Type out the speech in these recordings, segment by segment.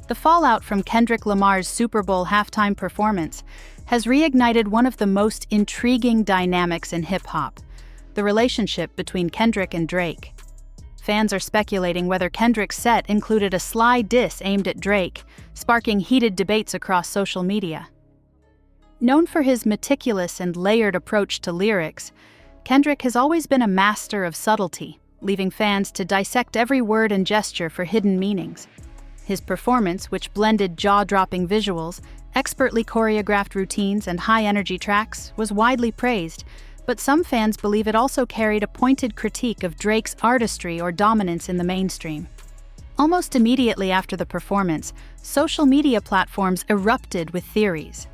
The fallout from Kendrick Lamar's Super Bowl halftime performance has reignited one of the most intriguing dynamics in hip-hop: the relationship between Kendrick and Drake. Fans are speculating whether Kendrick's set included a sly diss aimed at Drake, sparking heated debates across social media. Known for his meticulous and layered approach to lyrics, Kendrick has always been a master of subtlety, leaving fans to dissect every word and gesture for hidden meanings. His performance, which blended jaw-dropping visuals, expertly choreographed routines, and high-energy tracks, was widely praised, but some fans believe it also carried a pointed critique of Drake's artistry or dominance in the mainstream. Almost immediately after the performance, social media platforms erupted with theories.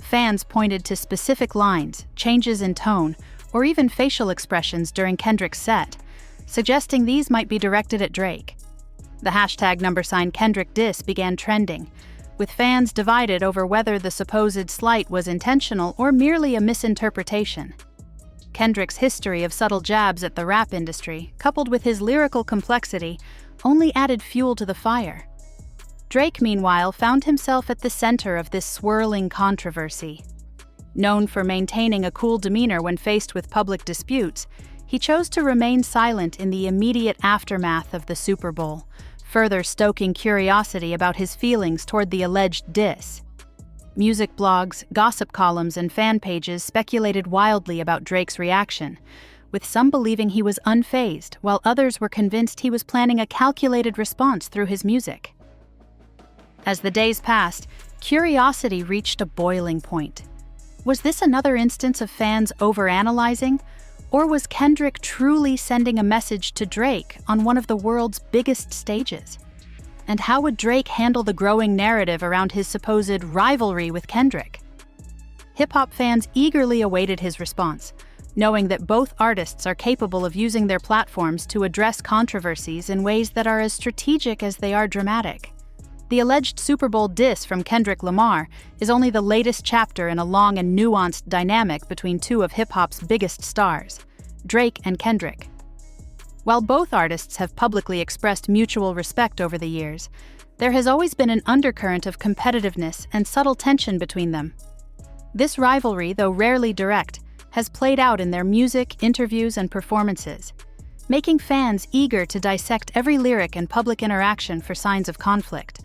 Fans pointed to specific lines, changes in tone, or even facial expressions during Kendrick's set, suggesting these might be directed at Drake. The hashtag #Kendrick diss began trending, with fans divided over whether the supposed slight was intentional or merely a misinterpretation. Kendrick's history of subtle jabs at the rap industry, coupled with his lyrical complexity, only added fuel to the fire. Drake, meanwhile, found himself at the center of this swirling controversy. Known for maintaining a cool demeanor when faced with public disputes, he chose to remain silent in the immediate aftermath of the Super Bowl, further stoking curiosity about his feelings toward the alleged diss. Music blogs, gossip columns, and fan pages speculated wildly about Drake's reaction, with some believing he was unfazed, while others were convinced he was planning a calculated response through his music. As the days passed, curiosity reached a boiling point. Was this another instance of fans overanalyzing, or was Kendrick truly sending a message to Drake on one of the world's biggest stages? And how would Drake handle the growing narrative around his supposed rivalry with Kendrick? Hip-hop fans eagerly awaited his response, knowing that both artists are capable of using their platforms to address controversies in ways that are as strategic as they are dramatic. The alleged Super Bowl diss from Kendrick Lamar is only the latest chapter in a long and nuanced dynamic between two of hip-hop's biggest stars, Drake and Kendrick. While both artists have publicly expressed mutual respect over the years, there has always been an undercurrent of competitiveness and subtle tension between them. This rivalry, though rarely direct, has played out in their music, interviews, and performances, making fans eager to dissect every lyric and public interaction for signs of conflict.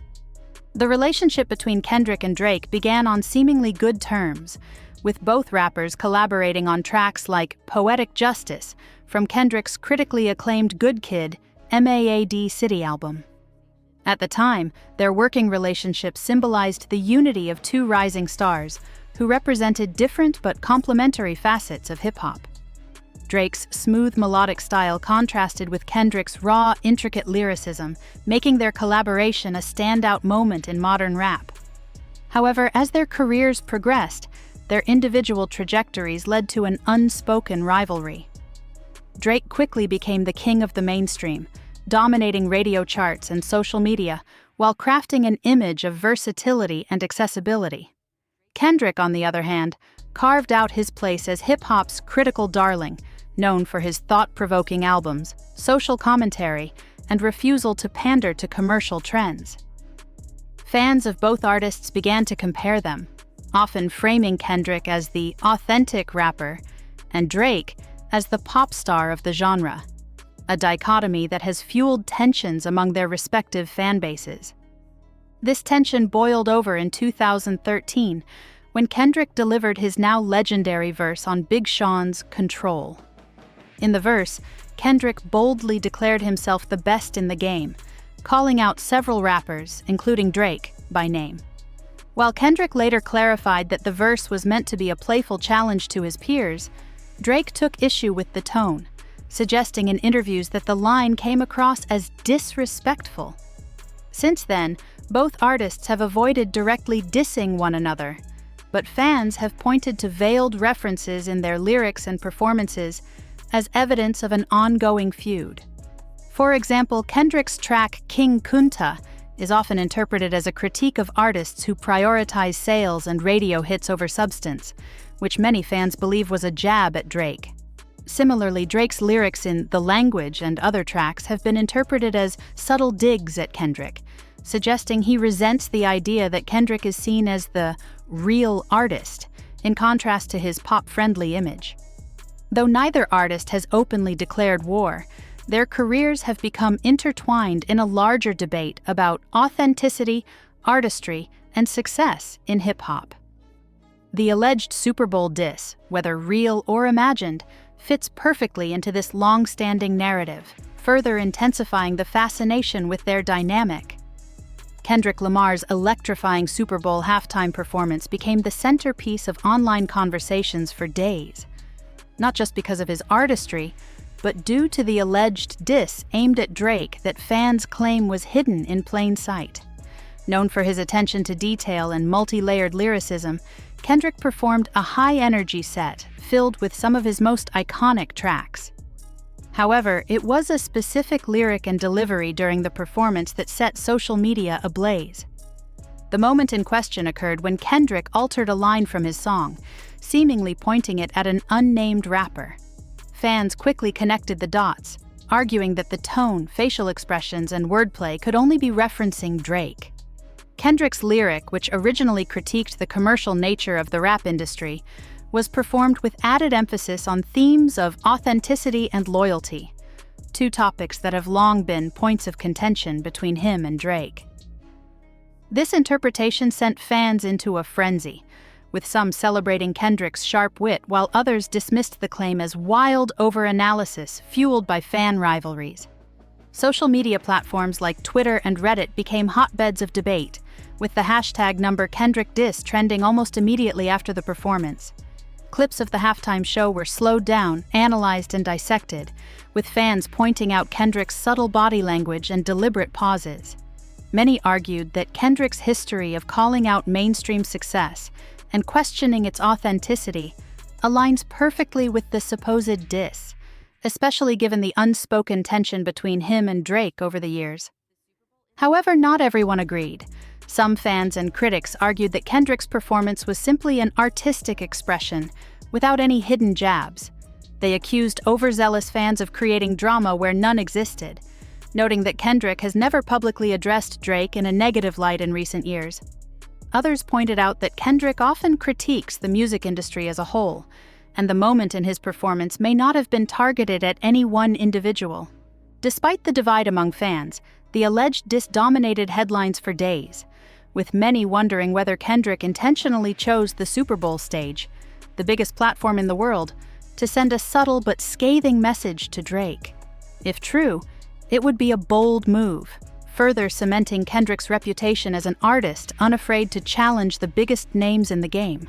The relationship between Kendrick and Drake began on seemingly good terms, with both rappers collaborating on tracks like Poetic Justice from Kendrick's critically acclaimed Good Kid, MAAD City album. At the time, their working relationship symbolized the unity of two rising stars who represented different but complementary facets of hip-hop. Drake's smooth melodic style contrasted with Kendrick's raw, intricate lyricism, making their collaboration a standout moment in modern rap. However, as their careers progressed, their individual trajectories led to an unspoken rivalry. Drake quickly became the king of the mainstream, dominating radio charts and social media while crafting an image of versatility and accessibility. Kendrick, on the other hand, carved out his place as hip-hop's critical darling, known for his thought-provoking albums, social commentary, and refusal to pander to commercial trends. Fans of both artists began to compare them, often framing Kendrick as the authentic rapper and Drake as the pop star of the genre, a dichotomy that has fueled tensions among their respective fan bases. This tension boiled over in 2013 when Kendrick delivered his now legendary verse on Big Sean's Control. In the verse, Kendrick boldly declared himself the best in the game, calling out several rappers, including Drake, by name. While Kendrick later clarified that the verse was meant to be a playful challenge to his peers, Drake took issue with the tone, suggesting in interviews that the line came across as disrespectful. Since then, both artists have avoided directly dissing one another, but fans have pointed to veiled references in their lyrics and performances as evidence of an ongoing feud. For example, Kendrick's track King Kunta is often interpreted as a critique of artists who prioritize sales and radio hits over substance, which many fans believe was a jab at Drake. Similarly, Drake's lyrics in The Language and other tracks have been interpreted as subtle digs at Kendrick, suggesting he resents the idea that Kendrick is seen as the real artist, in contrast to his pop-friendly image. Though neither artist has openly declared war, their careers have become intertwined in a larger debate about authenticity, artistry, and success in hip-hop. The alleged Super Bowl diss, whether real or imagined, fits perfectly into this long-standing narrative, further intensifying the fascination with their dynamic. Kendrick Lamar's electrifying Super Bowl halftime performance became the centerpiece of online conversations for days, not just because of his artistry, but due to the alleged diss aimed at Drake that fans claim was hidden in plain sight. Known for his attention to detail and multi-layered lyricism, Kendrick performed a high-energy set filled with some of his most iconic tracks. However, it was a specific lyric and delivery during the performance that set social media ablaze. The moment in question occurred when Kendrick altered a line from his song, seemingly pointing it at an unnamed rapper. Fans quickly connected the dots, arguing that the tone, facial expressions, and wordplay could only be referencing Drake. Kendrick's lyric, which originally critiqued the commercial nature of the rap industry, was performed with added emphasis on themes of authenticity and loyalty, two topics that have long been points of contention between him and Drake. This interpretation sent fans into a frenzy, with some celebrating Kendrick's sharp wit while others dismissed the claim as wild overanalysis fueled by fan rivalries. Social media platforms like Twitter and Reddit became hotbeds of debate, with the hashtag #KendrickDiss trending almost immediately after the performance. Clips of the halftime show were slowed down, analyzed, and dissected, with fans pointing out Kendrick's subtle body language and deliberate pauses. Many argued that Kendrick's history of calling out mainstream success and questioning its authenticity aligns perfectly with the supposed diss, especially given the unspoken tension between him and Drake over the years. However, not everyone agreed. Some fans and critics argued that Kendrick's performance was simply an artistic expression, without any hidden jabs. They accused overzealous fans of creating drama where none existed, noting that Kendrick has never publicly addressed Drake in a negative light in recent years. Others pointed out that Kendrick often critiques the music industry as a whole, and the moment in his performance may not have been targeted at any one individual. Despite the divide among fans, the alleged diss dominated headlines for days, with many wondering whether Kendrick intentionally chose the Super Bowl stage, the biggest platform in the world, to send a subtle but scathing message to Drake. If true, it would be a bold move, further cementing Kendrick's reputation as an artist unafraid to challenge the biggest names in the game.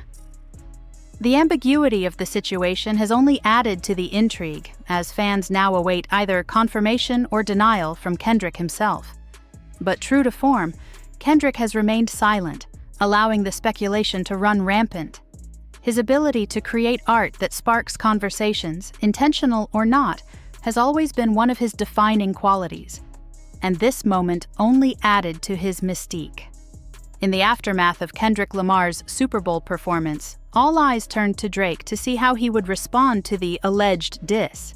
The ambiguity of the situation has only added to the intrigue, as fans now await either confirmation or denial from Kendrick himself. But true to form, Kendrick has remained silent, allowing the speculation to run rampant. His ability to create art that sparks conversations, intentional or not, has always been one of his defining qualities. And this moment only added to his mystique. In the aftermath of Kendrick Lamar's Super Bowl performance, all eyes turned to Drake to see how he would respond to the alleged diss.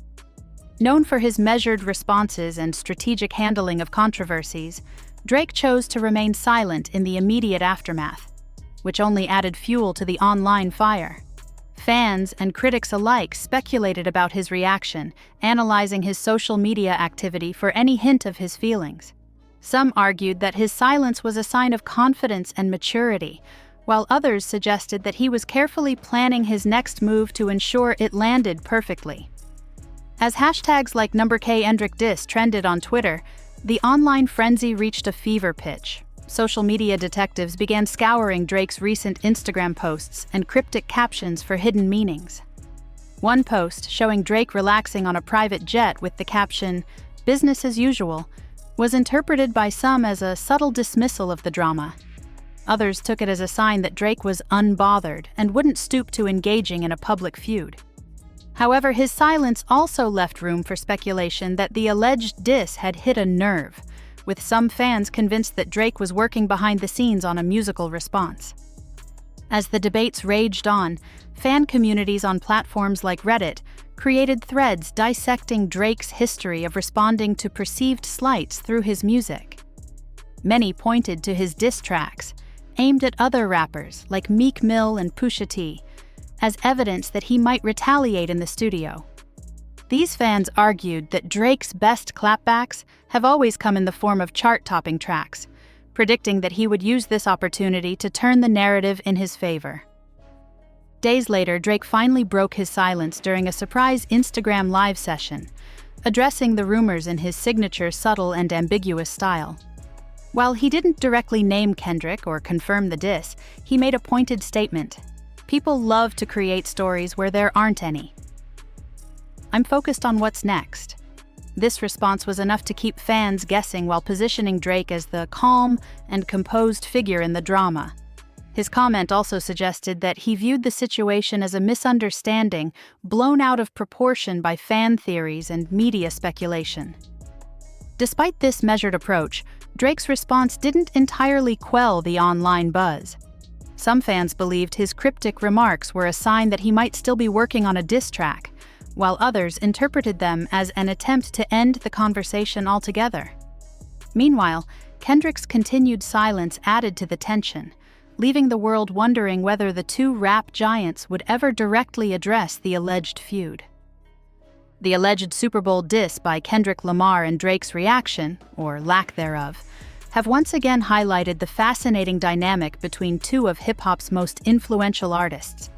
Known for his measured responses and strategic handling of controversies, Drake chose to remain silent in the immediate aftermath, which only added fuel to the online fire. Fans and critics alike speculated about his reaction, analyzing his social media activity for any hint of his feelings. Some argued that his silence was a sign of confidence and maturity, while others suggested that he was carefully planning his next move to ensure it landed perfectly. As hashtags like #KendrickDiss trended on Twitter, the online frenzy reached a fever pitch. Social media detectives began scouring Drake's recent Instagram posts and cryptic captions for hidden meanings. One post, showing Drake relaxing on a private jet with the caption, "Business as usual," was interpreted by some as a subtle dismissal of the drama. Others took it as a sign that Drake was unbothered and wouldn't stoop to engaging in a public feud. However, his silence also left room for speculation that the alleged diss had hit a nerve, with some fans convinced that Drake was working behind the scenes on a musical response. As the debates raged on, fan communities on platforms like Reddit created threads dissecting Drake's history of responding to perceived slights through his music. Many pointed to his diss tracks, aimed at other rappers like Meek Mill and Pusha T, as evidence that he might retaliate in the studio. These fans argued that Drake's best clapbacks have always come in the form of chart-topping tracks, predicting that he would use this opportunity to turn the narrative in his favor. Days later, Drake finally broke his silence during a surprise Instagram live session, addressing the rumors in his signature subtle and ambiguous style. While he didn't directly name Kendrick or confirm the diss, he made a pointed statement. People love to create stories where there aren't any. I'm focused on what's next. This response was enough to keep fans guessing while positioning Drake as the calm and composed figure in the drama. His comment also suggested that he viewed the situation as a misunderstanding blown out of proportion by fan theories and media speculation. Despite this measured approach, Drake's response didn't entirely quell the online buzz. Some fans believed his cryptic remarks were a sign that he might still be working on a diss track, while others interpreted them as an attempt to end the conversation altogether. Meanwhile, Kendrick's continued silence added to the tension, leaving the world wondering whether the two rap giants would ever directly address the alleged feud. The alleged Super Bowl diss by Kendrick Lamar and Drake's reaction, or lack thereof, have once again highlighted the fascinating dynamic between two of hip-hop's most influential artists.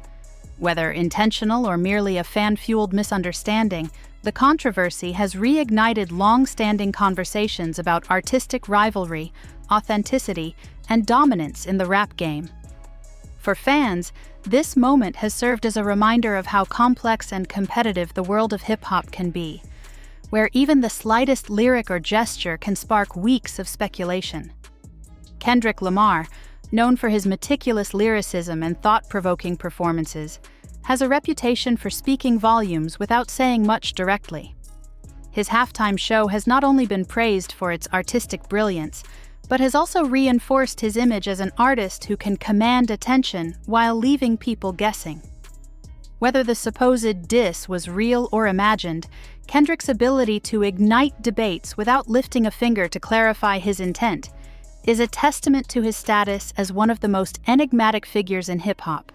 Whether intentional or merely a fan-fueled misunderstanding, the controversy has reignited long-standing conversations about artistic rivalry, authenticity, and dominance in the rap game. For fans, this moment has served as a reminder of how complex and competitive the world of hip-hop can be, where even the slightest lyric or gesture can spark weeks of speculation. Kendrick Lamar, known for his meticulous lyricism and thought-provoking performances, has a reputation for speaking volumes without saying much directly. His halftime show has not only been praised for its artistic brilliance, but has also reinforced his image as an artist who can command attention while leaving people guessing. Whether the supposed diss was real or imagined, Kendrick's ability to ignite debates without lifting a finger to clarify his intent is a testament to his status as one of the most enigmatic figures in hip-hop.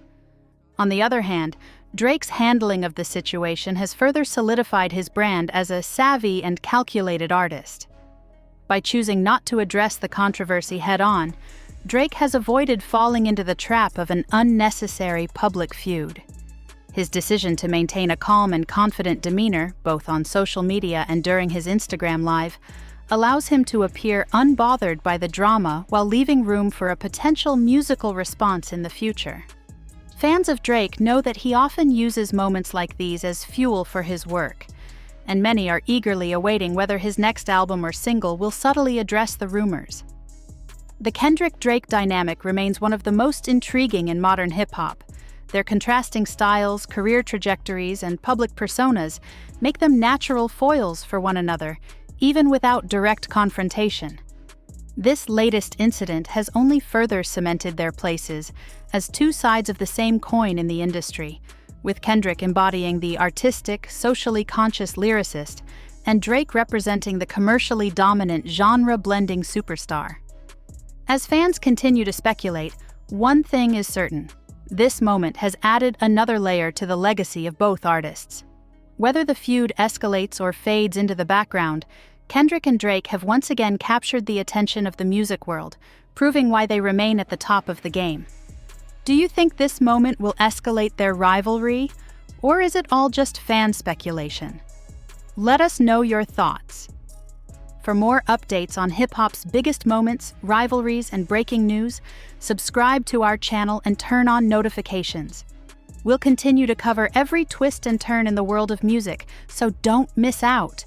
On the other hand, Drake's handling of the situation has further solidified his brand as a savvy and calculated artist. By choosing not to address the controversy head-on, Drake has avoided falling into the trap of an unnecessary public feud. His decision to maintain a calm and confident demeanor, both on social media and during his Instagram Live, allows him to appear unbothered by the drama while leaving room for a potential musical response in the future. Fans of Drake know that he often uses moments like these as fuel for his work, and many are eagerly awaiting whether his next album or single will subtly address the rumors. The Kendrick-Drake dynamic remains one of the most intriguing in modern hip-hop. Their contrasting styles, career trajectories, and public personas make them natural foils for one another, even without direct confrontation. This latest incident has only further cemented their places as two sides of the same coin in the industry, with Kendrick embodying the artistic, socially conscious lyricist, and Drake representing the commercially dominant genre-blending superstar. As fans continue to speculate, one thing is certain: this moment has added another layer to the legacy of both artists. Whether the feud escalates or fades into the background, Kendrick and Drake have once again captured the attention of the music world, proving why they remain at the top of the game. Do you think this moment will escalate their rivalry, or is it all just fan speculation? Let us know your thoughts. For more updates on hip-hop's biggest moments, rivalries, and breaking news, subscribe to our channel and turn on notifications. We'll continue to cover every twist and turn in the world of music, so don't miss out.